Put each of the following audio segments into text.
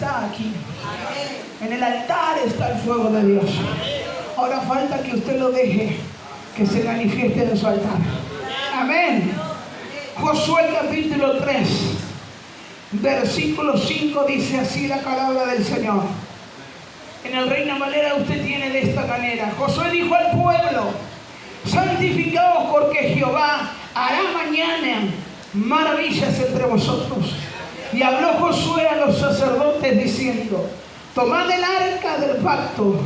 está aquí. En el altar está el fuego de Dios. Ahora falta que usted lo deje que se manifieste en su altar. Amén. Josué capítulo 3, versículo 5 dice así la palabra del Señor. En el Reina Valera usted tiene de esta manera: Josué dijo al pueblo: santificaos, porque Jehová hará mañana maravillas entre vosotros. Y habló Josué a los sacerdotes diciendo: tomad el arca del pacto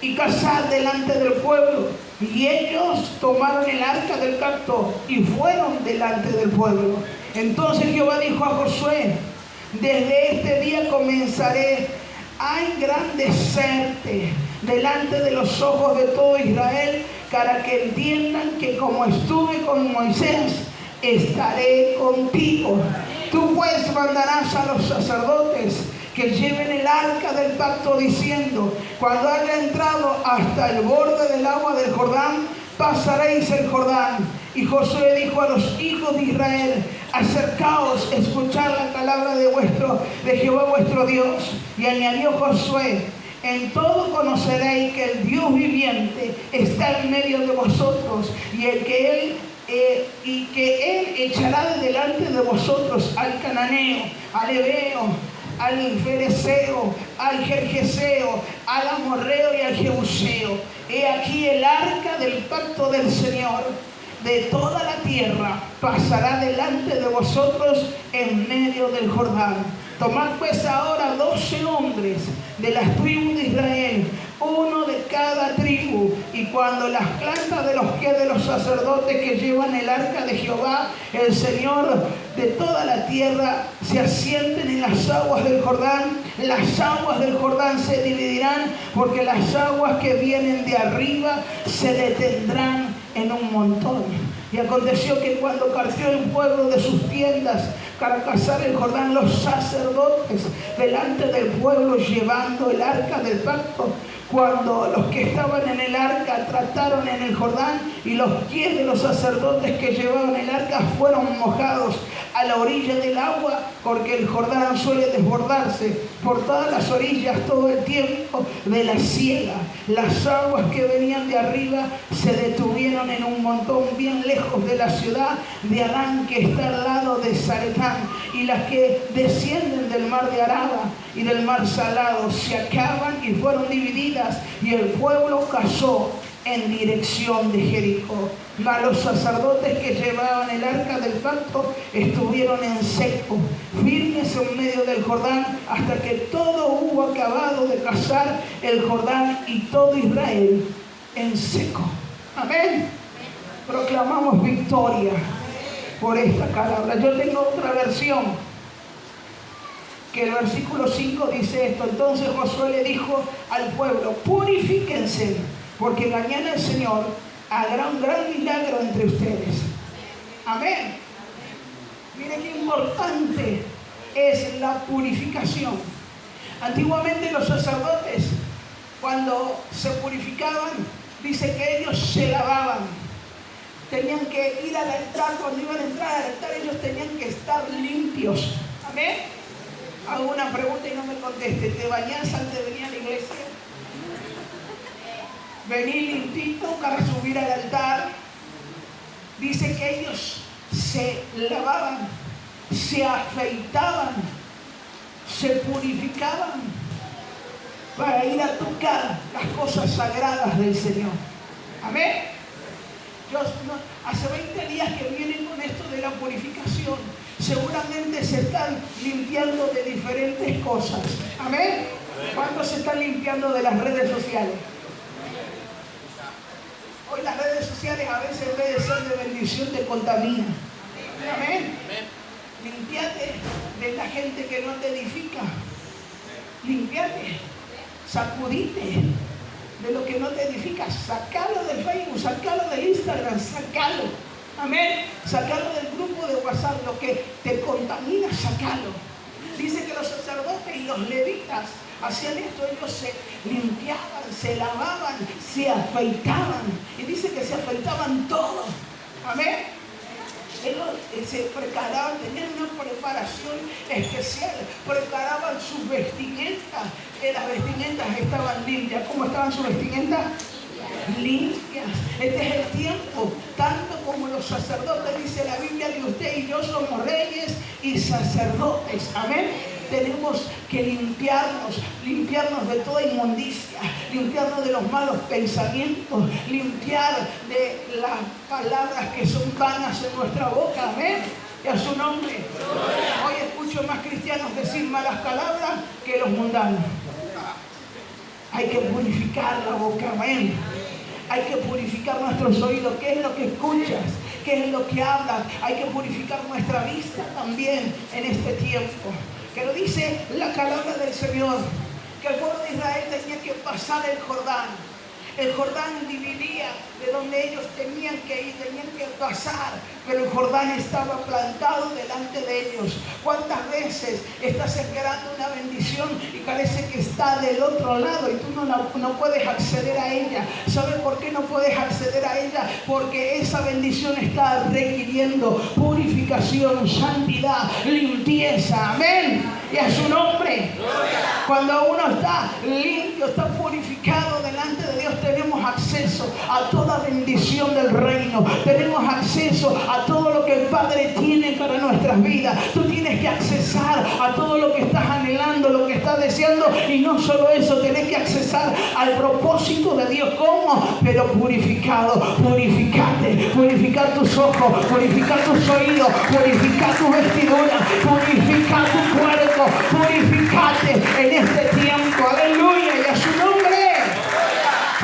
y cazad delante del pueblo. Y ellos tomaron el arca del pacto y fueron delante del pueblo. Entonces Jehová dijo a Josué: desde este día comenzaré a engrandecerte delante de los ojos de todo Israel, para que entiendan que como estuve con Moisés, estaré contigo. Tú pues mandarás a los sacerdotes que lleven el arca del pacto, diciendo: cuando haya entrado hasta el borde del agua del Jordán, pasaréis el Jordán. Y Josué dijo a los hijos de Israel: acercaos, escuchad la palabra de Jehová vuestro Dios. Y añadió Josué: en todo conoceréis que el Dios viviente está en medio de vosotros, y que Él echará de delante de vosotros al cananeo, al hebeo, al fereceo, al gergeseo, al amorreo y al jebuseo. He aquí el arca del pacto del Señor de toda la tierra pasará delante de vosotros en medio del Jordán. Tomad pues ahora 12 hombres de las tribus de Israel, uno de cada tribu, y cuando las plantas de los pies de los sacerdotes que llevan el arca de Jehová, el Señor de toda la tierra, se asienten en las aguas del Jordán, las aguas del Jordán se dividirán, porque las aguas que vienen de arriba se detendrán en un montón. Y aconteció que cuando partió el pueblo de sus tiendas para pasar el Jordán, los sacerdotes delante del pueblo llevando el arca del pacto, cuando los que estaban en el arca trataron en el Jordán, y los pies de los sacerdotes que llevaban el arca fueron mojados a la orilla del agua, porque el Jordán suele desbordarse por todas las orillas todo el tiempo de la siega. Las aguas que venían de arriba se detuvieron en un montón bien lejos de la ciudad de Adán, que está al lado de Zaretán, y las que descienden del mar de Araba y del mar Salado se acaban y fueron divididas, y el pueblo cazó en dirección de Jericó. Mas los sacerdotes que llevaban el arca del pacto estuvieron en seco, firmes en medio del Jordán, hasta que todo hubo acabado de cazar el Jordán y todo Israel en seco. Amén. Proclamamos victoria por esta palabra. Yo tengo otra versión, que el versículo 5 dice esto: entonces Josué le dijo al pueblo: purifíquense, porque mañana el Señor hará un gran milagro entre ustedes. Amén. Miren qué importante es la purificación. Antiguamente los sacerdotes, cuando se purificaban, dice que ellos se lavaban. Tenían que ir al altar. Cuando iban a entrar al altar, ellos tenían que estar limpios. Amén. Hago una pregunta y no me conteste: ¿te bañas antes de venir a la iglesia? Vení limpito para subir al altar. Dice que ellos se lavaban, se afeitaban, se purificaban para ir a tocar las cosas sagradas del Señor. Amén. Hace 20 días que vienen con esto de la purificación. Seguramente se están limpiando de diferentes cosas. Amén. ¿Cuántos se están limpiando de las redes sociales? Hoy las redes sociales a veces, en vez de ser de bendición, te contaminan. Amén. Limpiate de la gente que no te edifica. Limpiate. Sacudite de lo que no te edifica. Sacalo del Facebook, sacalo del Instagram, sacalo. Amén. Sacalo del grupo de WhatsApp. Lo que te contamina, sacalo. Dice que los sacerdotes y los levitas hacían esto. Ellos se limpiaban, se lavaban, se afeitaban. Y dice que se afeitaban todos. Amén. Ellos se preparaban, tenían una preparación especial. Preparaban sus vestimentas, que las vestimentas estaban limpias. ¿Cómo estaban sus vestimentas? Limpias. Este es el tiempo, tanto como los sacerdotes, dice la Biblia, que usted y yo somos reyes y sacerdotes. Amén. Tenemos que limpiarnos de toda inmundicia, limpiarnos de los malos pensamientos, limpiar de las palabras que son vanas en nuestra boca. Amén. Y a su nombre. Hoy escucho más cristianos decir malas palabras que los mundanos. Hay que purificar la boca. Amén. Hay que purificar nuestros oídos. ¿Qué es lo que escuchas? ¿Qué es lo que hablas? Hay que purificar nuestra vista también en este tiempo. Que lo dice la palabra del Señor, que el pueblo de Israel tenía que pasar el Jordán. El Jordán dividía de donde ellos tenían que ir, tenían que pasar, pero el Jordán estaba plantado delante de ellos. ¿Cuántas veces estás esperando una bendición y parece que está del otro lado y tú no puedes acceder a ella? ¿Sabes por qué no puedes acceder a ella? Porque esa bendición está requiriendo purificación, santidad, limpieza. Amén. Y a su nombre. Cuando uno está limpio, está purificado delante de Dios, tenemos acceso a toda bendición del reino. Tenemos acceso a todo lo que el Padre tiene para nuestras vidas. Tú tienes que accesar a todo lo que estás anhelando, lo que estás deseando. Y no solo eso, tienes que accesar al propósito de Dios. ¿Cómo? Pero purificado. Purificate. Purificar tus ojos, purificar tus oídos, purificar tu vestidura, purificar tu cuerpo, purificate en este tiempo. Aleluya. Y a su nombre.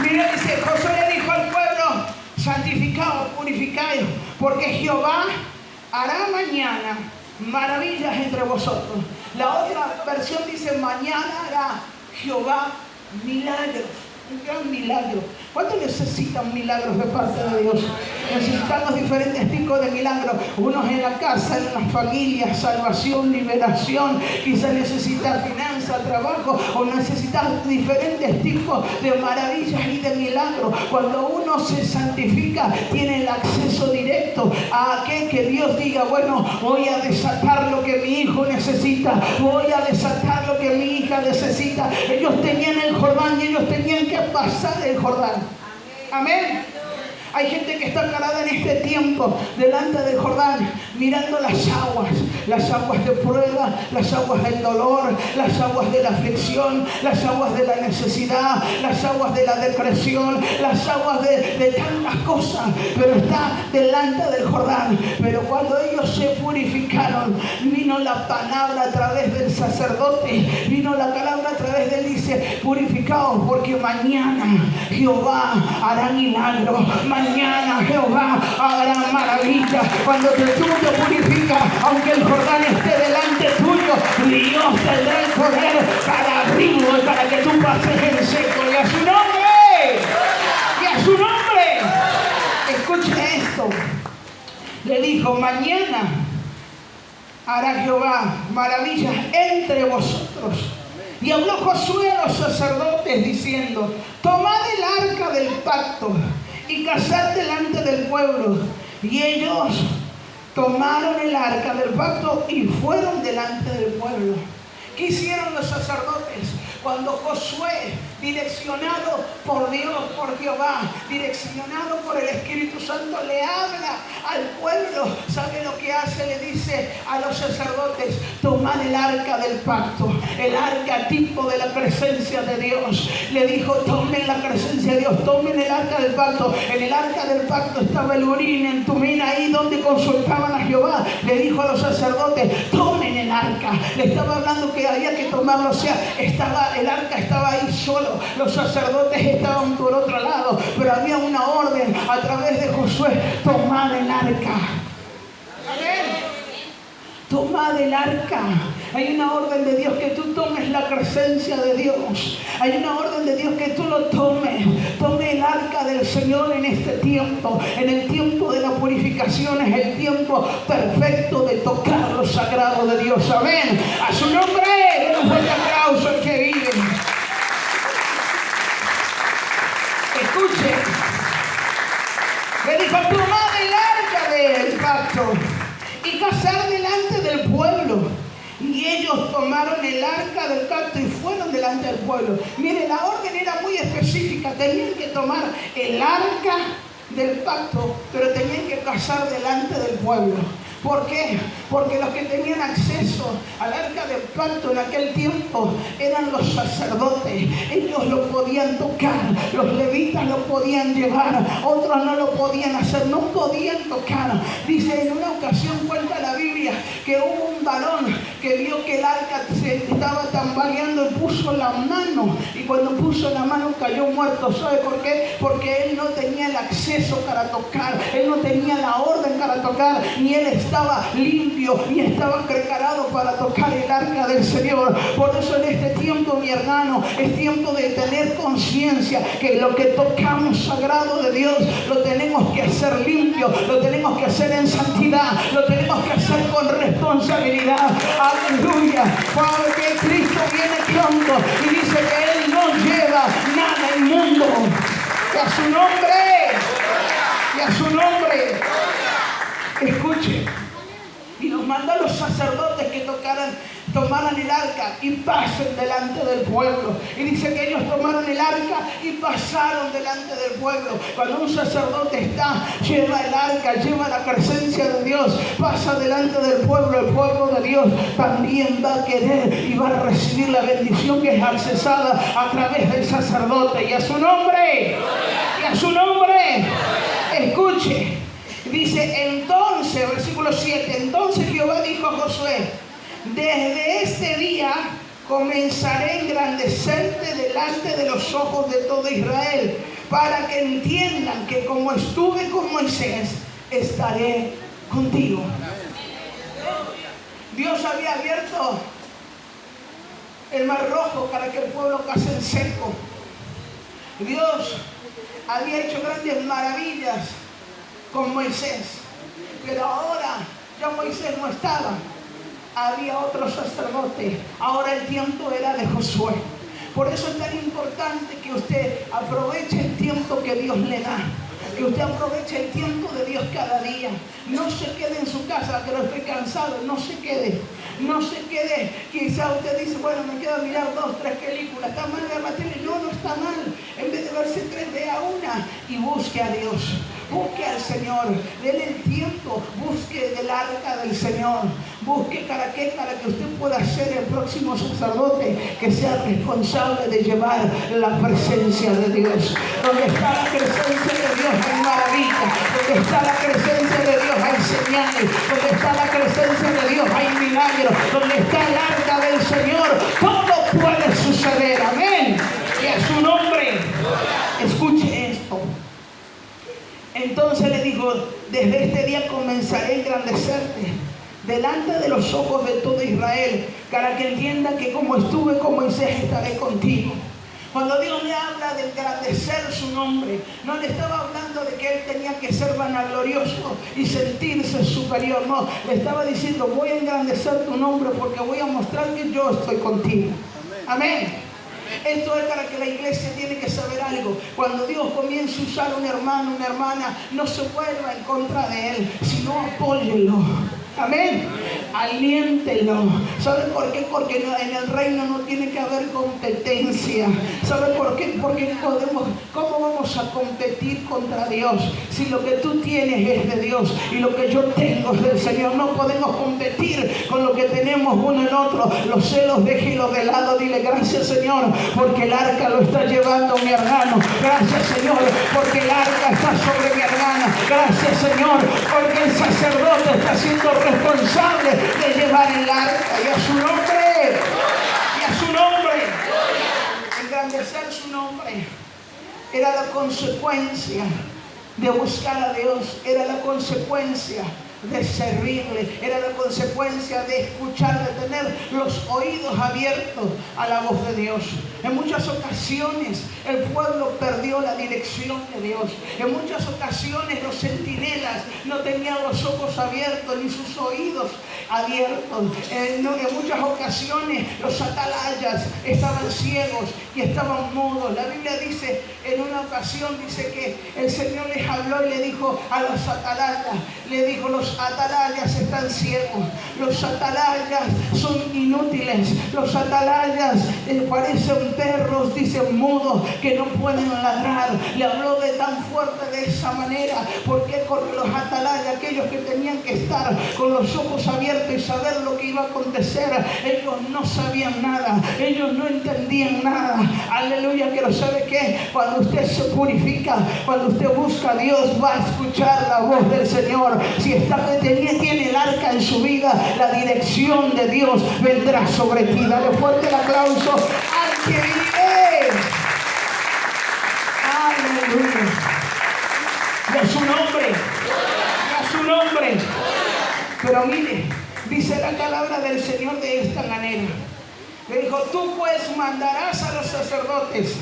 Mira, dice, Josué le dijo al pueblo: santificaos, purificaos, porque Jehová hará mañana maravillas entre vosotros. La otra versión dice: mañana hará Jehová milagros. Un gran milagro. ¿Cuántos necesitan milagros de parte de Dios? Necesitamos diferentes tipos de milagros. Unos en la casa, en las familias, salvación, liberación. Quizás necesitas finanzas, trabajo, o necesitas diferentes tipos de maravillas y de milagros. Cuando uno se santifica, tiene el acceso directo a aquel que Dios diga: bueno, voy a desatar lo que mi hijo necesita, voy a desatar lo que mi hija necesita. Ellos tenían el Jordán y ellos tenían que pasar el Jordán. Amén. Hay gente que está parada en este tiempo delante del Jordán, mirando las aguas de prueba, las aguas del dolor, las aguas de la aflicción, las aguas de la necesidad, las aguas de la depresión, las aguas de tantas cosas, pero está delante del Jordán. Pero cuando ellos se purificaron, vino la palabra a través del sacerdote, vino la palabra a través de él, dice: purificaos, porque mañana Jehová hará milagros. Mañana Jehová hará maravillas. Cuando tú te purificas, aunque el Jordán esté delante tuyo, Dios tendrá el poder para abrirlo y para que tú pases en seco. Y a su nombre, y a su nombre. Escuche esto. Le dijo: mañana hará Jehová maravillas entre vosotros. Y habló Josué a los sacerdotes diciendo: tomad el arca del pacto y cazad delante del pueblo. Y ellos tomaron el arca del pacto y fueron delante del pueblo. ¿Qué hicieron los sacerdotes? Cuando Josué, direccionado por Dios, por Jehová, direccionado por el Espíritu Santo, le habla al pueblo, ¿sabe lo que hace? Le dice a los sacerdotes: tomad el arca del pacto, el arca tipo de la presencia de Dios. Le dijo: tomen la presencia de Dios, tomen el arca del pacto. En el arca del pacto estaba el Urim, el Tumim, ahí donde consultaban a Jehová. Le dijo a los sacerdotes: tomen el arca. Le estaba hablando que había que tomarlo, o sea, el arca estaba ahí solo, los sacerdotes estaban por otro lado, pero había una orden a través de Josué: tomad el arca. Amén. Tomad el arca. Hay una orden de Dios que tú tomes la presencia de Dios. Hay una orden de Dios que tú lo tomes. Tome el arca del Señor en este tiempo. En el tiempo de la purificación es el tiempo perfecto de tocar lo sagrado de Dios. Amén. A su nombre, den un fuerte aplauso al que vive. Escuchen. Le dijo: tomad el arca del pacto y cazar delante del pueblo. Y ellos tomaron el arca del pacto y fueron delante del pueblo. Mire, la orden era muy específica. Tenían que tomar el arca del pacto, pero tenían que pasar delante del pueblo. ¿Por qué? Porque los que tenían acceso al arca del pacto en aquel tiempo eran los sacerdotes. Ellos lo podían tocar, los levitas lo podían llevar, otros no lo podían hacer, no podían tocar. Dice, en una ocasión cuenta la Biblia que hubo un varón que vio que el arca se estaba tambaleando y puso la mano, y cuando puso la mano cayó muerto. ¿Sabe por qué? Porque él no tenía el acceso para tocar, él no tenía la orden para tocar, ni él estaba limpio, ni estaba preparado para tocar el arca del Señor. Por eso en este tiempo, mi hermano, es tiempo de tener conciencia que lo que tocamos sagrado de Dios lo tenemos que hacer limpio, lo tenemos que hacer en santidad, lo tenemos que hacer con responsabilidad. Aleluya, porque Cristo viene pronto y dice que Él no lleva nada inmundo. Y a su nombre, y a su nombre. Escuche, y nos mandó a los sacerdotes que tomaran el arca y pasen delante del pueblo. Y dice que ellos tomaron el arca y pasaron delante del pueblo. Cuando un sacerdote lleva el arca, lleva la presencia de Dios, pasa delante del pueblo, el pueblo de Dios también va a querer y va a recibir la bendición que es accesada a través del sacerdote. Y a su nombre, y a su nombre. Escuche. Dice entonces, versículo 7, entonces Jehová dijo a Josué, desde este día comenzaré a engrandecerte delante de los ojos de todo Israel, para que entiendan que como estuve con Moisés, estaré contigo. Dios había abierto el mar rojo para que el pueblo pase en seco. Dios había hecho grandes maravillas con Moisés, pero ahora ya Moisés no estaba, había otro sacerdote. Ahora el tiempo era de Josué. Por eso es tan importante que usted aproveche el tiempo que Dios le da, que usted aproveche el tiempo de Dios cada día. No se quede en su casa, que no esté cansado, no se quede. No se quede. Quizá usted dice, bueno, me quedo a mirar 2, 3 películas. ¿Está mal ver la tele? No, no está mal. En vez de verse 3, vea una y busque a Dios. Busque al Señor. Denle el tiempo. Busque del arca del Señor. Busque para qué, para que usted pueda ser el próximo sacerdote que sea responsable de llevar la presencia de Dios. Donde está la presencia de Dios hay maravilla. Donde está la presencia de Dios hay señales. Donde está la presencia de Dios hay milagros. Donde está el arca del Señor, todo puede suceder. Amén. Y a su nombre. Escuche esto. Entonces le dijo, desde este día comenzaré a engrandecerte delante de los ojos de todo Israel, para que entienda que como estuve con Moisés, estaré contigo. Cuando Dios le habla de engrandecer su nombre, no le estaba hablando de que él tenía que ser vanaglorioso y sentirse superior. No, le estaba diciendo, voy a engrandecer tu nombre porque voy a mostrar que yo estoy contigo. Amén. Esto es para que la iglesia tiene que saber algo. Cuando Dios comienza a usar un hermano, una hermana, no se vuelva en contra de él, sino apóyelo. Amén. Aliéntelo. ¿Sabe por qué? Porque en el reino no tiene que haber competencia. ¿Sabe por qué? Porque ¿cómo vamos a competir contra Dios si lo que tú tienes es de Dios y lo que yo tengo es del Señor? No podemos competir con lo que tenemos uno en otro. Los celos déjelo de lado. Dile gracias, Señor, porque el arca lo está llevando mi hermano. Gracias, Señor, porque el arca está sobre mi hermana. Gracias, Señor, porque el sacerdote está siendo responsable de llevar el arca. Y a su nombre, y a su nombre, engrandecer su nombre era la consecuencia de buscar a Dios, era la consecuencia de servirle, era la consecuencia de escuchar, de tener los oídos abiertos a la voz de Dios. En muchas ocasiones el pueblo perdió la dirección de Dios. En muchas ocasiones los centinelas no tenían los ojos abiertos ni sus oídos abiertos. En muchas ocasiones los atalayas estaban ciegos y estaban mudos. La Biblia dice, en una ocasión dice que el Señor les habló y le dijo a los atalayas, le dijo: los atalayas están ciegos, los atalayas son inútiles, los atalayas parecen perros, dicen, mudos, que no pueden ladrar. Le habló de tan fuerte de esa manera. ¿Por qué? Porque los atalayas, aquellos que tenían que estar con los ojos abiertos y saber lo que iba a acontecer, ellos no sabían nada, ellos no entendían nada. Aleluya. Pero ¿sabe qué? Cuando usted se purifica, cuando usted busca a Dios, va a escuchar la voz del Señor. Si tiene el arca en su vida, la dirección de Dios vendrá sobre ti. Dale fuerte el aplauso al que vive. Aleluya. Y a su nombre. Y a su nombre. Pero mire, dice la palabra del Señor de esta manera. Le dijo: tú pues mandarás a los sacerdotes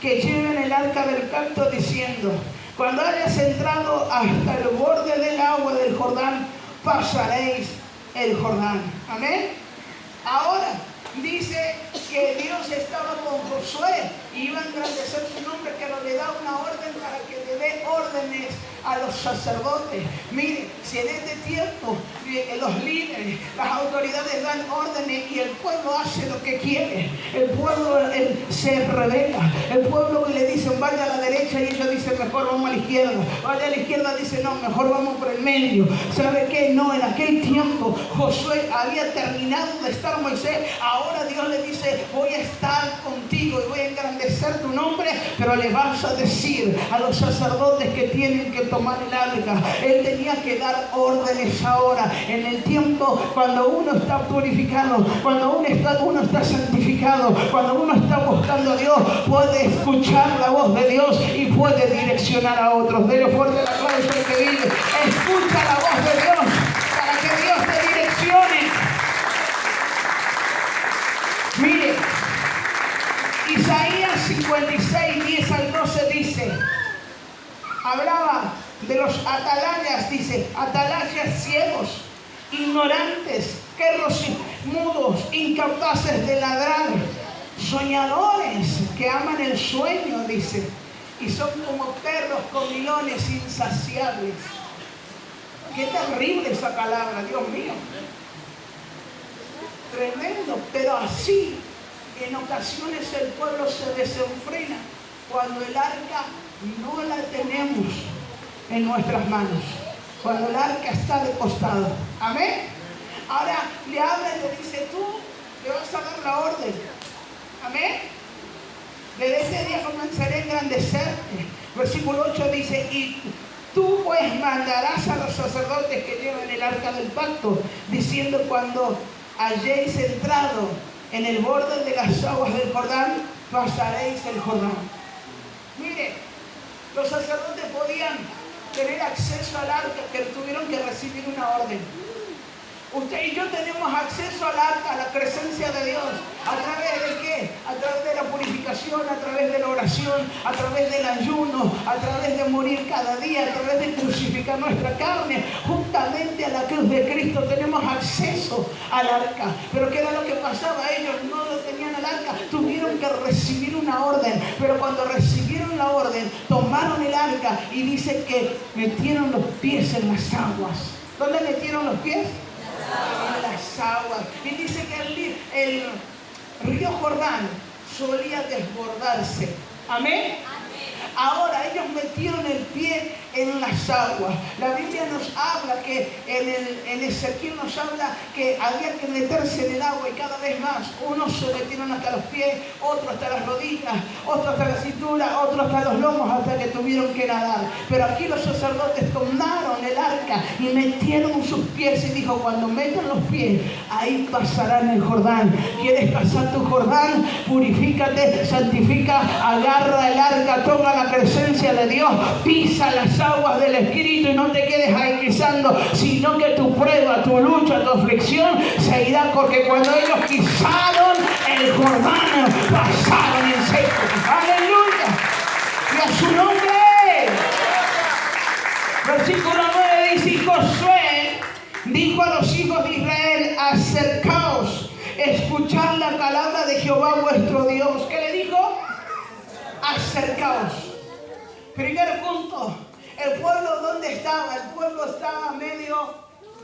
que lleven el arca del pacto, diciendo: cuando hayas entrado hasta el borde del agua del Jordán, pasaréis el Jordán. Amén. Ahora dice que Dios estaba con Josué y iba a engrandecer su nombre, pero le da una orden para que le dé órdenes a los sacerdotes. Mire, si en este tiempo los líderes, las autoridades dan órdenes y el pueblo hace lo que quiere, el pueblo se revela, el pueblo le dicen vaya a la derecha y ellos dicen mejor vamos a la izquierda, vaya a la izquierda, dice no, mejor vamos por el medio. ¿Sabe qué? No, en aquel tiempo Josué había terminado de estar Moisés, ahora Dios le dice: voy a estar contigo y voy a engrandecer tu nombre, pero le vas a decir a los sacerdotes que tienen que tomar el arca. Él tenía que dar órdenes ahora. En el tiempo cuando uno está purificado, cuando uno está santificado, cuando uno está buscando a Dios, puede escuchar la voz de Dios y puede direccionar a otros. Dele fuerte el aplauso al que vive. Escucha la voz de Dios para que Dios te direccione. Mire, Isaías 56, 10 al 12 dice, hablaba de los atalayas, dice, atalayas ciegos, ignorantes, perros mudos, incapaces de ladrar, soñadores que aman el sueño, dice, y son como perros comilones insaciables. Qué terrible esa palabra, Dios mío. Tremendo, pero así en ocasiones el pueblo se desenfrena cuando el arca no la tenemos en nuestras manos, cuando el arca está de costado. Amén. Ahora le habla y le dice: tú le vas a dar la orden. Amén. Desde ese día comenzaré a engrandecerte. Versículo 8 dice: y tú pues mandarás a los sacerdotes que lleven el arca del pacto, diciendo: cuando hayáis entrado en el borde de las aguas del Jordán, pasaréis el Jordán. Mire, los sacerdotes podían tener acceso al arca, pero tuvieron que recibir una orden. Usted y yo tenemos acceso al arca, a la presencia de Dios. ¿A través de qué? A través de la purificación, a través de la oración, a través del ayuno, a través de morir cada día, a través de crucificar nuestra carne. Juntamente a la cruz de Cristo tenemos acceso al arca. Pero ¿qué era lo que pasaba? Ellos no lo tenían al arca, tuvieron que recibir una orden. Pero cuando recibieron la orden, tomaron el arca y dice que metieron los pies en las aguas. ¿Dónde metieron los pies? En las aguas. Y dice que el río Jordán solía desbordarse. Amén. Ahora ellos metieron el pie en las aguas. La Biblia nos habla que en Ezequiel nos habla que había que meterse en el agua y cada vez más. Unos se metieron hasta los pies, otros hasta las rodillas, otros hasta la cintura, otros hasta los lomos, hasta que tuvieron que nadar. Pero aquí los sacerdotes tomaron el arca y metieron sus pies y dijo: cuando metan los pies, ahí pasarán el Jordán. ¿Quieres pasar tu Jordán? Purifícate, santifica, agarra el arca, toma la presencia de Dios, pisa las aguas del Espíritu y no te quedes ahí pisando, sino que tu prueba, tu lucha, tu aflicción se irá, porque cuando ellos pisaron el Jordán, pasaron en seco. ¡Aleluya! Y a su nombre. Versículo 9 dice: y Josué dijo a los hijos de Israel: de Jehová vuestro Dios. ¿Qué le dijo? Acercaos. Primer punto, el pueblo, ¿dónde estaba? El pueblo estaba medio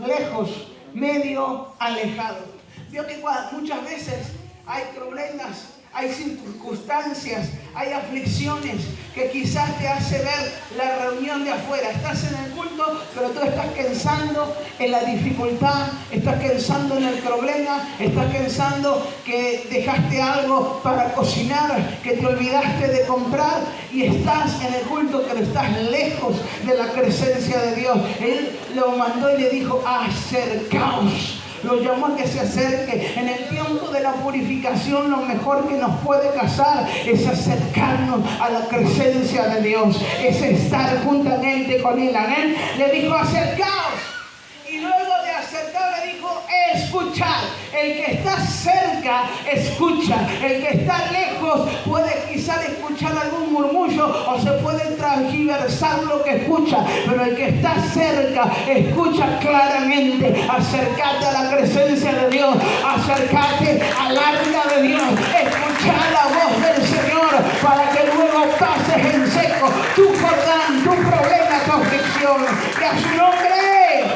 lejos, medio alejado. Vio que muchas veces hay problemas, hay circunstancias, hay aflicciones que quizás te hace ver la reunión de afuera. Estás en el culto, pero tú estás pensando en la dificultad, estás pensando en el problema, estás pensando que dejaste algo para cocinar, que te olvidaste de comprar y estás en el culto, pero estás lejos de la presencia de Dios. Él lo mandó y le dijo, acercaos. Lo llamó a que se acerque. En el tiempo de la purificación, lo mejor que nos puede pasar es acercarnos a la presencia de Dios. Es estar juntamente con Él. Amén. Le dijo, acercaos. Y luego de acercar le dijo, escuchad. El que está cerca, escucha. El que está lejos puede quizás escuchar algún murmullo o se puede transgiversar lo que escucha. Pero el que está cerca, escucha claramente. Acércate a la presencia de Dios. Acércate al arca de Dios. Escucha la voz del Señor para que luego pases en seco tu Jordán, tu problema, tu aflicción. Que a su nombre.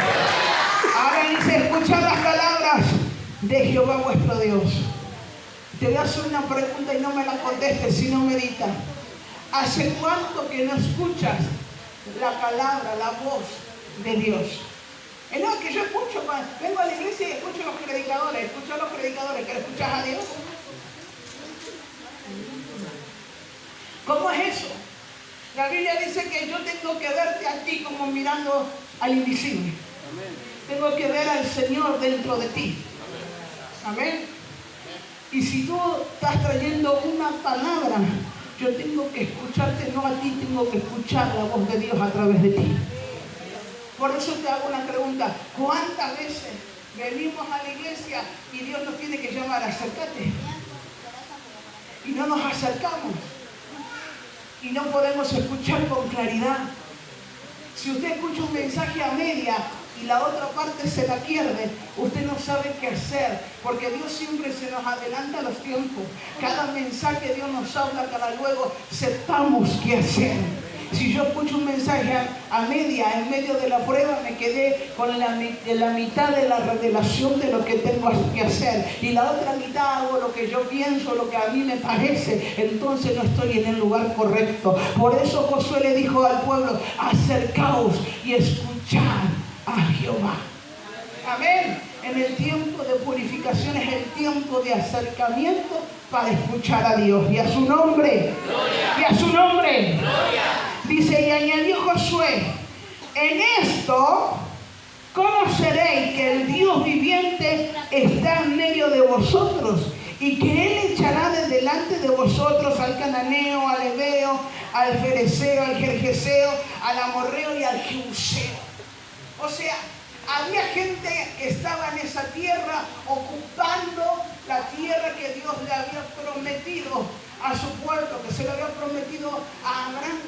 Ahora dice, escuchad las palabras de Jehová vuestro Dios. Te voy a hacer una pregunta y no me la contestes, sino medita. ¿Hace cuánto que no escuchas la palabra, la voz de Dios? No, es que yo escucho, vengo a la iglesia y escucho a los predicadores, que le escuchas a Dios. ¿Cómo es eso? La Biblia dice que yo tengo que verte a ti como mirando al invisible. Amén. Tengo que ver al Señor dentro de ti. Amén. Y si tú estás trayendo una palabra, yo tengo que escucharte, no a ti, tengo que escuchar la voz de Dios a través de ti. Por eso te hago una pregunta. ¿Cuántas veces venimos a la iglesia y Dios nos tiene que llamar? Acércate. Y no nos acercamos. Y no podemos escuchar con claridad. Si usted escucha un mensaje a media y la otra parte se la pierde, usted no sabe qué hacer, porque Dios siempre se nos adelanta a los tiempos. Cada mensaje Dios nos habla para luego sepamos qué hacer. Si yo escucho un mensaje a media, en medio de la prueba, me quedé con la mitad de la revelación de lo que tengo que hacer. Y la otra mitad hago lo que yo pienso, lo que a mí me parece. Entonces no estoy en el lugar correcto. Por eso Josué le dijo al pueblo, acercaos y escuchad a Jehová. Amén. En el tiempo de purificación es el tiempo de acercamiento para escuchar a Dios. Y a su nombre. Gloria. Y a su nombre. Gloria. Dice, y añadió Josué, en esto conoceréis que el Dios viviente está en medio de vosotros y que Él echará de delante de vosotros al cananeo, al heveo, al fereceo, al gergeseo, al amorreo y al jebuseo. O sea, había gente que estaba en esa tierra ocupando la tierra que Dios le había prometido a su pueblo, que se le había prometido a Abraham.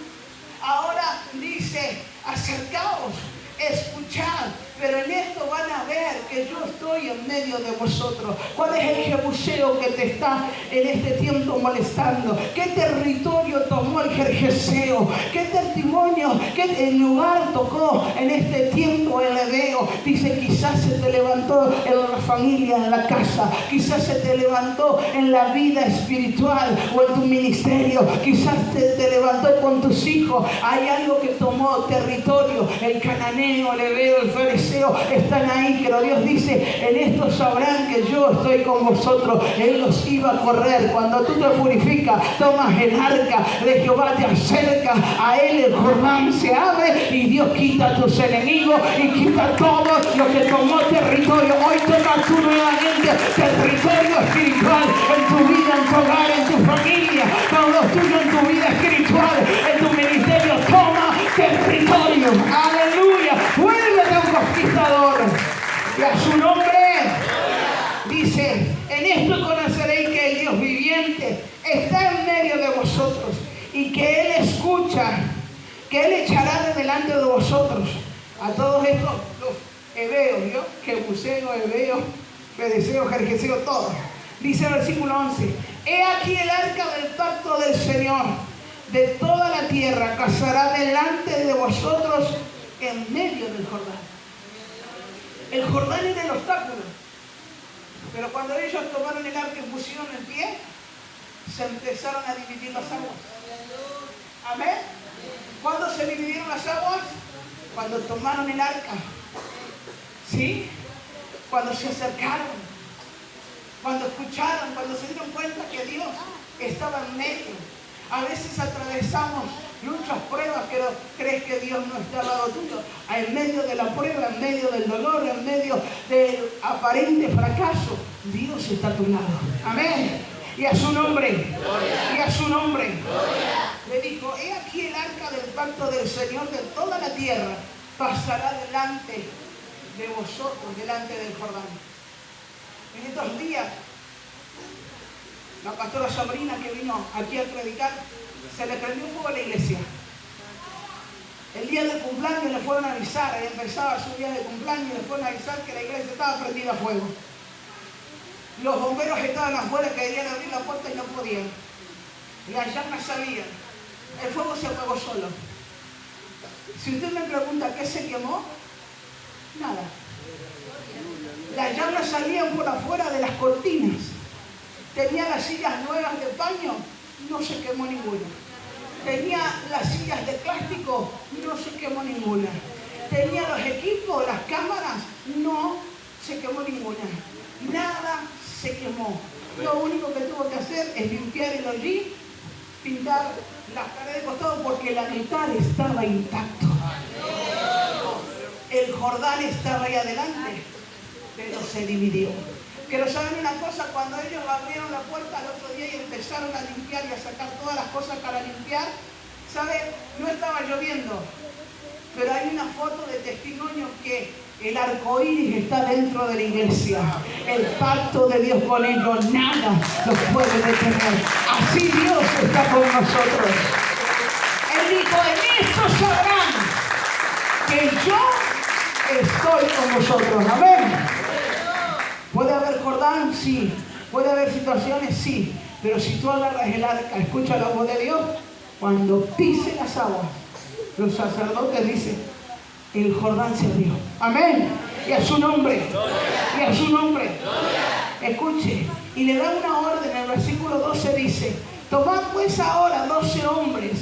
Ahora dice, acercaos, escuchad, pero en esto van a ver que yo estoy en medio de vosotros. ¿Cuál es el jebuseo que te está en este tiempo molestando? ¿Qué territorio tomó el gergeseo? ¿Qué testimonio, qué lugar tocó en este tiempo el heveo? Dice, quizás se te levantó en la familia, en la casa, quizás se te levantó en la vida espiritual o en tu ministerio, quizás te levantó con tus hijos. Hay algo que tomó territorio, el cananeo, el heveo, el fereceo, están ahí, pero Dios dice, en esto sabrán que yo estoy con vosotros. Él los iba a correr. Cuando tú te purificas, tomas el arca de Jehová, te acercas a Él, el Jordán se abre y Dios quita a tus enemigos y quita todo lo que tomó territorio. Hoy tomas tú nuevamente territorio espiritual en tu vida, en tu hogar, en tu familia, con los tuyos, en tu vida espiritual, en tu ministerio. Toma territorio. Aleluya. Vuélvete un conquistador. Y a su nombre dice, en esto conoceréis que el Dios viviente está en medio de vosotros y que Él escucha, que Él echará de delante de vosotros a todos estos, los heveos, ¿yo? Jebuseo, heveo, fereceo, gergeseo, todos. Dice el versículo 11, he aquí el arca del pacto del Señor de toda la tierra pasará delante de vosotros en medio del Jordán. El Jordán era el obstáculo. Pero cuando ellos tomaron el arca y pusieron el pie, se empezaron a dividir las aguas. Amén. ¿Cuándo se dividieron las aguas? Cuando tomaron el arca. ¿Sí? Cuando se acercaron. Cuando escucharon, cuando se dieron cuenta que Dios estaba en medio. A veces atravesamos muchas pruebas, pero crees que Dios no está al lado tuyo. En medio de la prueba, en medio del dolor, en medio del aparente fracaso, Dios está a tu lado. Amén. Y a su nombre. Gloria. Y a su nombre. Gloria. Le dijo, he aquí el arca del pacto del Señor de toda la tierra pasará delante de vosotros, delante del Jordán. En estos días, la pastora Sabrina que vino aquí a predicar, se le prendió fuego a la iglesia. El día del cumpleaños le fueron a avisar, ahí empezaba su día de cumpleaños, le fueron a avisar que la iglesia estaba prendida a fuego. Los bomberos estaban afuera, querían abrir la puerta y no podían. Las llamas salían. El fuego se apagó solo. Si usted me pregunta qué se quemó, nada. Las llamas salían por afuera de las cortinas. Tenía las sillas nuevas de paño, no se quemó ninguna. Tenía las sillas de plástico, no se quemó ninguna. Tenía los equipos, las cámaras, no se quemó ninguna. Nada se quemó. Lo único que tuvo que hacer es limpiar el hollín, pintar las paredes de costado porque la mitad estaba intacto. El Jordán estaba ahí adelante, pero se dividió. Pero saben una cosa, cuando ellos abrieron la puerta al otro día y empezaron a limpiar y a sacar todas las cosas para limpiar, ¿saben? No estaba lloviendo, pero hay una foto de testimonio que el arco iris está dentro de la iglesia. El pacto de Dios con ellos, nada los puede detener. Así Dios está con nosotros. Él dijo, en esto sabrán que yo estoy con vosotros. Amén. ¿Puede haber Jordán? Sí. ¿Puede haber situaciones? Sí. Pero si tú agarras el arca, escucha la voz de Dios, cuando pise las aguas, los sacerdotes dicen, el Jordán se abrió. Amén. Y a su nombre. Y a su nombre. Escuche. Y le da una orden. En el versículo 12 dice, tomad pues ahora 12 hombres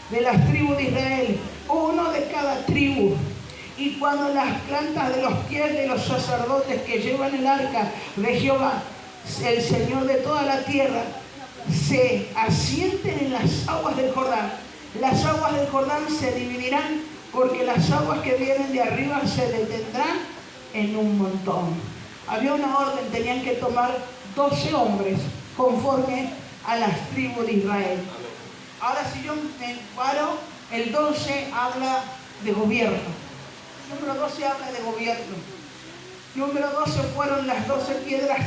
de las tribus de Israel, uno de cada tribu. Y cuando las plantas de los pies de los sacerdotes que llevan el arca de Jehová, el Señor de toda la tierra, se asienten en las aguas del Jordán, las aguas del Jordán se dividirán, porque las aguas que vienen de arriba se detendrán en un montón. Había una orden, tenían que tomar 12 hombres conforme a las tribus de Israel. Ahora si yo me paro, el 12 habla de gobierno. Número 12 habla de gobierno. Número 12 fueron las 12 piedras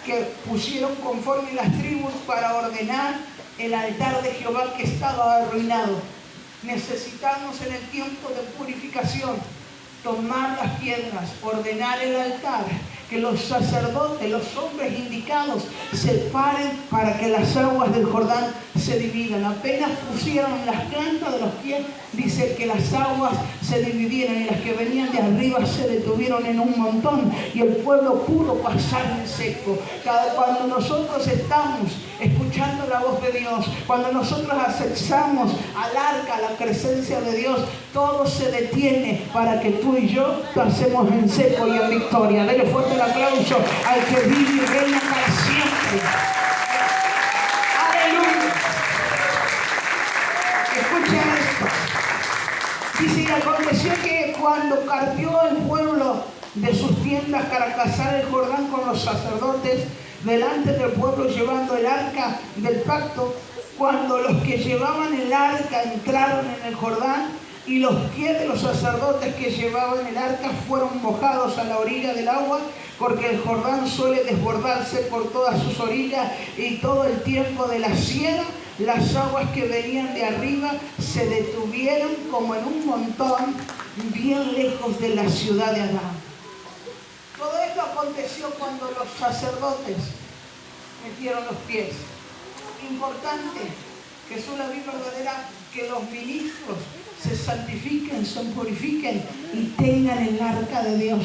que pusieron conforme las tribus para ordenar el altar de Jehová que estaba arruinado. Necesitamos en el tiempo de purificación tomar las piedras, ordenar el altar, que los sacerdotes, los hombres indicados, se paren para que las aguas del Jordán se dividan. Apenas pusieron las plantas de los pies, dice que las aguas se dividieron y las que venían de arriba se detuvieron en un montón y el pueblo pudo pasar en seco. Cuando nosotros estamos escuchando la voz de Dios, cuando nosotros accesamos al arca, a la presencia de Dios, todo se detiene para que tú y yo pasemos en seco y en victoria. Dele fuerte el aplauso al que vive y reina para siempre. Aleluya. Escuchen esto. Dice, y aconteció que cuando partió el pueblo de sus tiendas para pasar el Jordán con los sacerdotes delante del pueblo llevando el arca del pacto, cuando los que llevaban el arca entraron en el Jordán y los pies de los sacerdotes que llevaban el arca fueron mojados a la orilla del agua, porque el Jordán suele desbordarse por todas sus orillas, y todo el tiempo de la siega las aguas que venían de arriba se detuvieron como en un montón bien lejos de la ciudad de Adán. Todo esto aconteció cuando los sacerdotes metieron los pies. importante. Jesús la vida verdadera, que los ministros se santifiquen, se purifiquen y tengan el arca de Dios.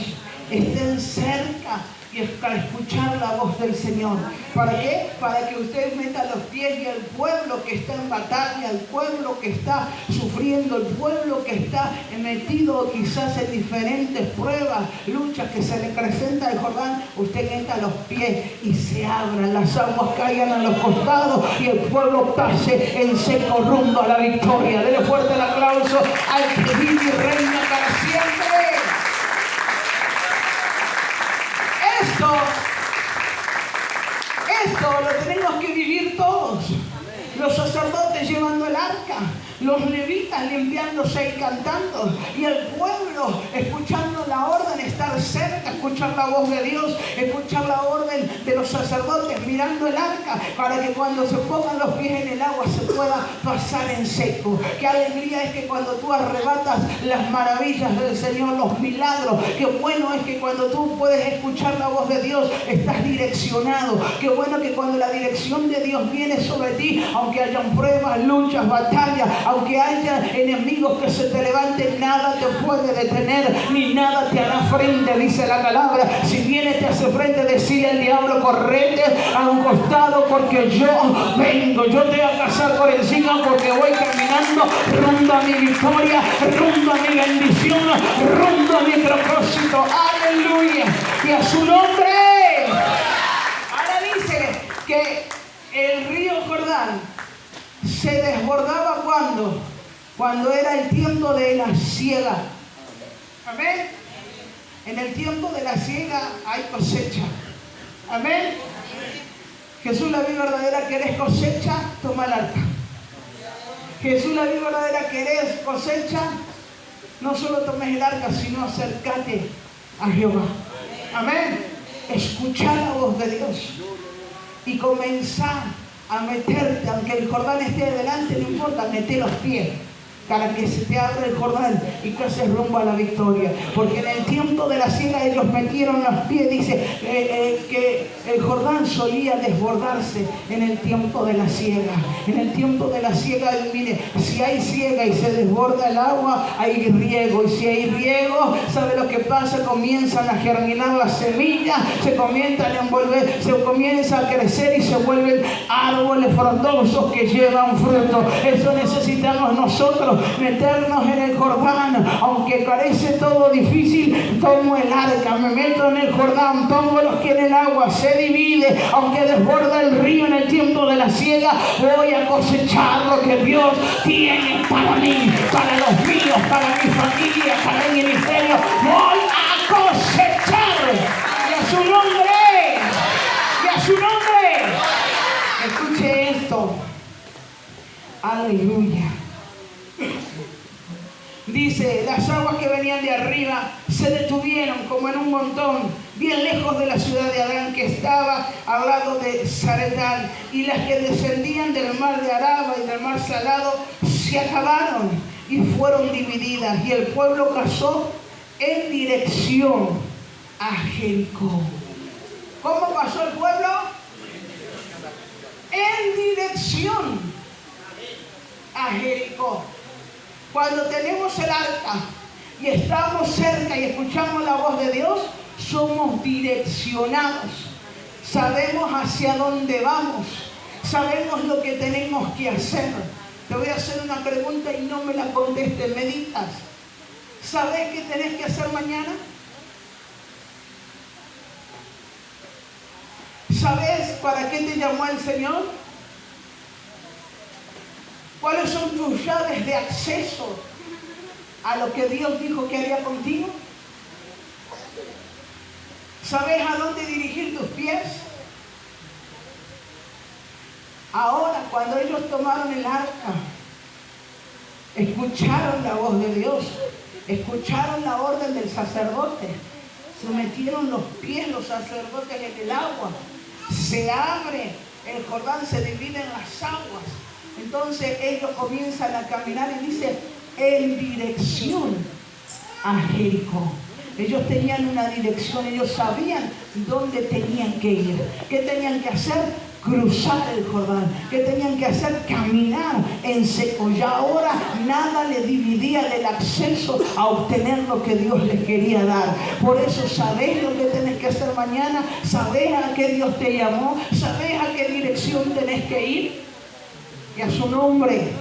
Estén cerca y para escuchar la voz del Señor. ¿Para qué? Para que usted meta los pies y el pueblo que está en batalla, el pueblo que está sufriendo, el pueblo que está metido quizás en diferentes pruebas, luchas que se le presenta el Jordán, usted meta los pies y se abran, las aguas caigan a los costados y el pueblo pase en seco rumbo a la victoria. Dele fuerte el aplauso al que vive y reina para siempre. Esto lo tenemos que vivir todos. Los sacerdotes llevando el arca, los levitas limpiándose y cantando, y el pueblo escuchando la orden, estar cerca, escuchar la voz de Dios, escuchar la orden de los sacerdotes, mirando el arca, para que cuando se pongan los pies en el agua se pueda pasar en seco. Qué alegría es que cuando tú arrebatas las maravillas del Señor, los milagros, qué bueno es que cuando tú puedes escuchar la voz de Dios, estás direccionado. Qué bueno que cuando la dirección de Dios viene sobre ti, aunque hayan pruebas, luchas, batallas, aunque haya enemigos que se te levanten, nada te puede detener, ni nada te hará frente, dice la palabra. Si viene te hace frente, decirle al diablo, correte a un costado, porque yo vengo, yo te voy a pasar por encima, porque voy caminando rumbo a mi victoria, rumbo a mi bendición, rumbo a mi propósito. Aleluya, y a su nombre. Ahora dice que el río Jordán se desbordaba cuando era el tiempo de la siega. Amén. En el tiempo de la siega hay cosecha. Amén. Jesús la vida verdadera, ¿querés cosecha? Toma el arca. Jesús la vida verdadera, ¿querés cosecha? No solo tomes el arca, sino acércate a Jehová. Amén. Escuchar la voz de Dios y comenzar a meterte, aunque el Jordán esté adelante, no importa, mete los pies para que se te abra el Jordán y que haces rumbo a la victoria. Porque en el tiempo de la siega ellos metieron los pies. Dice que el Jordán solía desbordarse en el tiempo de la siega. En el tiempo de la siega, mire, si hay siega y se desborda el agua, hay riego. Y si hay riego, ¿sabe lo que pasa? Comienzan a germinar las semillas, se comienzan a envolver, se comienza a crecer y se vuelven árboles frondosos que llevan fruto. Eso necesitamos nosotros, meternos en el Jordán. Aunque parece todo difícil, tomo el arca, me meto en el Jordán, pongo los pies en el agua, se divide. Aunque desborda el río en el tiempo de la siega, voy a cosechar lo que Dios tiene para mí, para los míos, para mi familia, para el ministerio. Voy a cosechar. Y a su nombre, y a su nombre. Escuche esto. Aleluya. Dice, las aguas que venían de arriba se detuvieron como en un montón, bien lejos de la ciudad de Adán, que estaba al lado de Zaretán, y las que descendían del mar de Araba y del mar Salado se acabaron y fueron divididas, y el pueblo pasó en dirección a Jericó. ¿Cómo pasó el pueblo? En dirección a Jericó. Cuando tenemos el arca y estamos cerca y escuchamos la voz de Dios, somos direccionados. Sabemos hacia dónde vamos. Sabemos lo que tenemos que hacer. Te voy a hacer una pregunta y no me la contestes, meditas. ¿Sabes qué tenés que hacer mañana? ¿Sabes para qué te llamó el Señor? ¿Cuáles son tus llaves de acceso a lo que Dios dijo que haría contigo? ¿Sabes a dónde dirigir tus pies? Ahora, cuando ellos tomaron el arca, escucharon la voz de Dios, escucharon la orden del sacerdote, se metieron los pies los sacerdotes en el agua, se abre el Jordán, se dividen las aguas. Entonces ellos comienzan a caminar y dice, en dirección a Jericó. Ellos tenían una dirección, ellos sabían dónde tenían que ir. ¿Qué tenían que hacer? cruzar el Jordán, que tenían que hacer caminar en seco. Y ahora nada le dividía del acceso a obtener lo que Dios les quería dar. Por eso, ¿sabés lo que tenés que hacer mañana? ¿Sabés a qué Dios te llamó? ¿Sabés a qué dirección tenés que ir? Y a su nombre.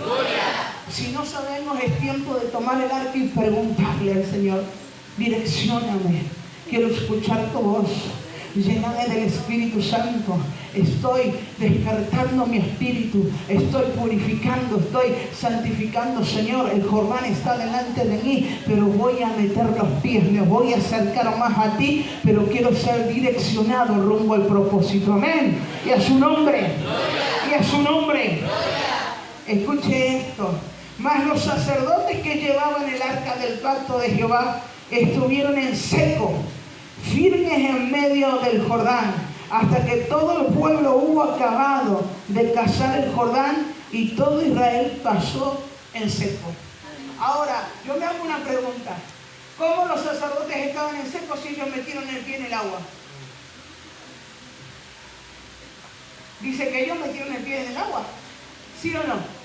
Si no sabemos, es tiempo de tomar el arca y preguntarle al Señor: direccióname, quiero escuchar tu voz, lléname del Espíritu Santo. Estoy despertando mi espíritu, estoy purificando, estoy santificando. Señor, el Jordán está delante de mí, pero voy a meter los pies, me voy a acercar más a ti, pero quiero ser direccionado rumbo al propósito. Amén. Y a su nombre. Y a su nombre. Escuche esto. Mas los sacerdotes que llevaban el arca del pacto de Jehová estuvieron en seco, firmes en medio del Jordán, hasta que todo el pueblo hubo acabado de cazar el Jordán y todo Israel pasó en seco. Ahora, yo me hago una pregunta. ¿Cómo los sacerdotes estaban en seco si ellos metieron el pie en el agua? Dice que ellos metieron el pie en el agua, ¿sí o no?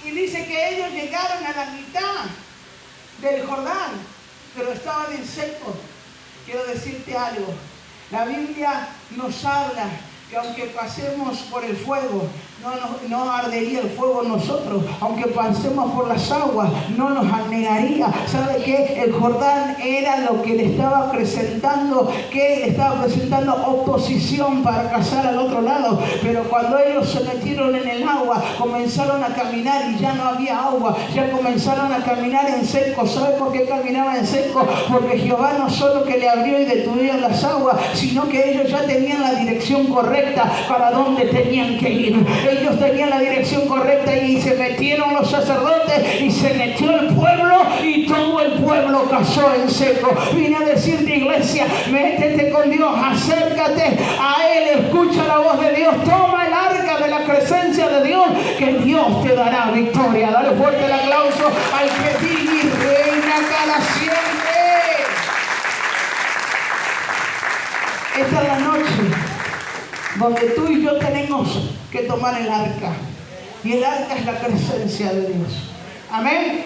Y dice que ellos llegaron a la mitad del Jordán, pero estaban en seco. Quiero decirte algo. La Biblia nos habla que aunque pasemos por el fuego, no ardería el fuego en nosotros. Aunque pasemos por las aguas, no nos anegaría. ¿Sabe qué? El Jordán era lo que le estaba presentando, que le estaba presentando oposición para pasar al otro lado. Pero cuando ellos se metieron en el agua, comenzaron a caminar y ya no había agua. Ya comenzaron a caminar en seco. ¿Sabe por qué caminaban en seco? Porque Jehová no solo que le abrió y detuvo las aguas, sino que ellos ya tenían la dirección correcta para donde tenían que ir. Ellos tenían la dirección correcta y se metieron los sacerdotes y se metió el pueblo y todo el pueblo cayó en seco. Vine a decirte, iglesia, métete con Dios, acércate a Él, escucha la voz de Dios, toma el arca de la presencia de Dios, que Dios te dará victoria. Dale fuerte el aplauso al que vive y reina para siempre. Esta es la noche donde tú y yo tenemos que tomar el arca. Y el arca es la presencia de Dios. Amén.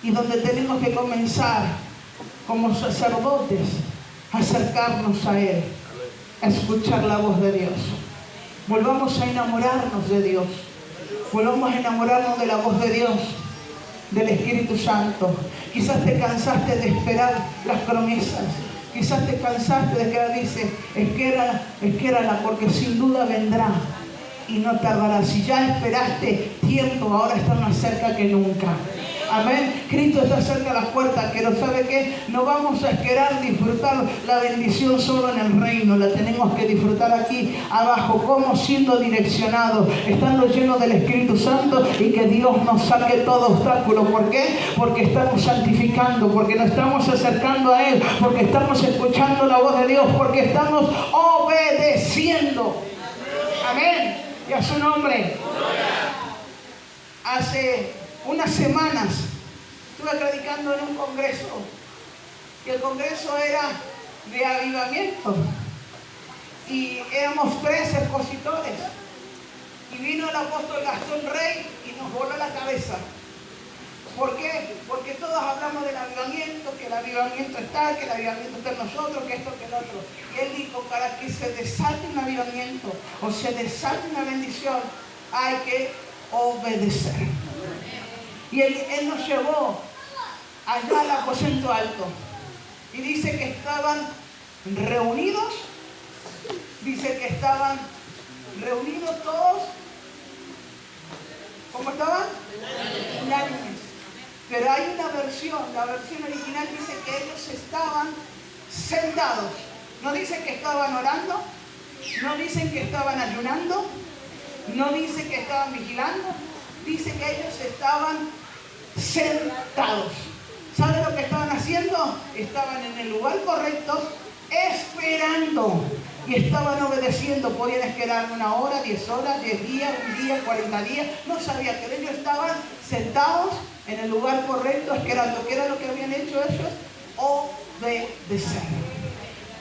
Y donde tenemos que comenzar como sacerdotes a acercarnos a Él, a escuchar la voz de Dios. Volvamos a enamorarnos de Dios. Volvamos a enamorarnos de la voz de Dios, del Espíritu Santo. Quizás te cansaste de esperar las promesas. Quizás te cansaste de que dice, espérala, porque sin duda vendrá y no tardará. Si ya esperaste tiempo, ahora está más cerca que nunca. Amén. Cristo está cerca de las puertas, pero ¿sabe qué? No vamos a esperar disfrutar la bendición solo en el reino. La tenemos que disfrutar aquí abajo. ¿Cómo? Siendo direccionados, estando llenos del Espíritu Santo y que Dios nos saque todo obstáculo. ¿Por qué? Porque estamos santificando, porque nos estamos acercando a Él, porque estamos escuchando la voz de Dios, porque estamos obedeciendo. Amén. Y a su nombre. Hace unas semanas estuve predicando en un congreso, y el congreso era de avivamiento, y éramos 3 expositores, y vino el apóstol Gastón Rey y nos voló la cabeza. ¿Por qué? Porque todos hablamos del avivamiento, que el avivamiento está, que el avivamiento está en nosotros, que esto, que el otro. Y él dijo, para que se desate un avivamiento o se desate una bendición, hay que obedecer. Y él nos llevó allá al aposento alto. Y dice que estaban reunidos. Dice que estaban reunidos todos. ¿Cómo estaban? Unánimes. Pero hay una versión, la versión original dice que ellos estaban sentados. No dice que estaban orando. No dicen que estaban ayunando. No dice que estaban vigilando. Dice que ellos estaban sentados. ¿Saben lo que estaban haciendo? Estaban en el lugar correcto, esperando, y estaban obedeciendo. Podían esperar 1 hora, 10 horas, 10 días, 1 día, 40 días. No sabía, que ellos estaban sentados en el lugar correcto, esperando. ¿Qué era lo que habían hecho ellos? Obedecer.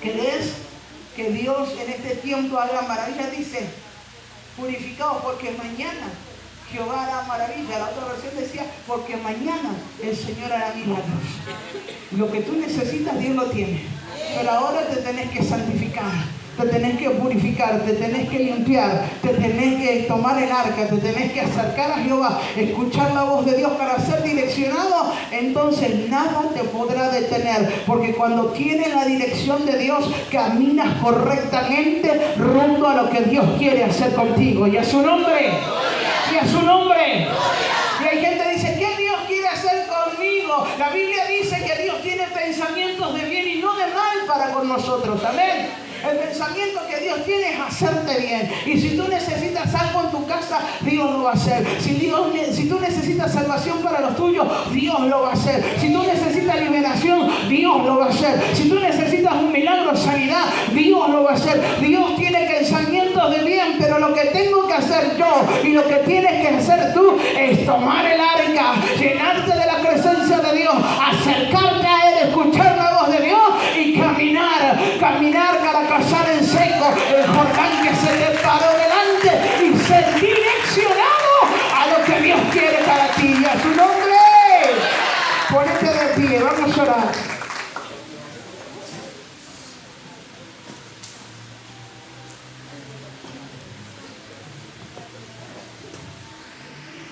¿Querés que Dios en este tiempo haga maravillas. Dice, purificados porque mañana Jehová hará maravilla. La otra versión decía, porque mañana el Señor hará milagros. Lo que tú necesitas, Dios lo tiene. Pero ahora te tenés que santificar, te tenés que purificar, te tenés que limpiar, te tenés que tomar el arca, te tenés que acercar a Jehová, escuchar la voz de Dios para ser direccionado. Entonces nada te podrá detener, porque cuando tienes la dirección de Dios, caminas correctamente rumbo a lo que Dios quiere hacer contigo. Y a su nombre, y a su nombre. Y hay gente que dice, ¿qué Dios quiere hacer conmigo? La Biblia dice que Dios tiene pensamientos de bien y no de mal para con nosotros. Amén. El pensamiento que Dios tiene es hacerte bien. Y si tú necesitas algo en tu casa, Dios lo va a hacer. Si tú necesitas salvación para los tuyos, Dios lo va a hacer. Si tú necesitas liberación, Dios lo va a hacer. Si tú necesitas un milagro, sanidad, Dios lo va a hacer. Dios tiene pensamientos de bien, pero lo que tengo que hacer yo y lo que tienes que hacer tú es tomar el arca, llenarte de la presencia de Dios, acercarte a Él, escuchar la voz de Dios y caminar para pasar en seco el Jordán que se te paró delante y ser direccionado a lo que Dios quiere para ti. Y a su nombre, ponete de pie, vamos a orar.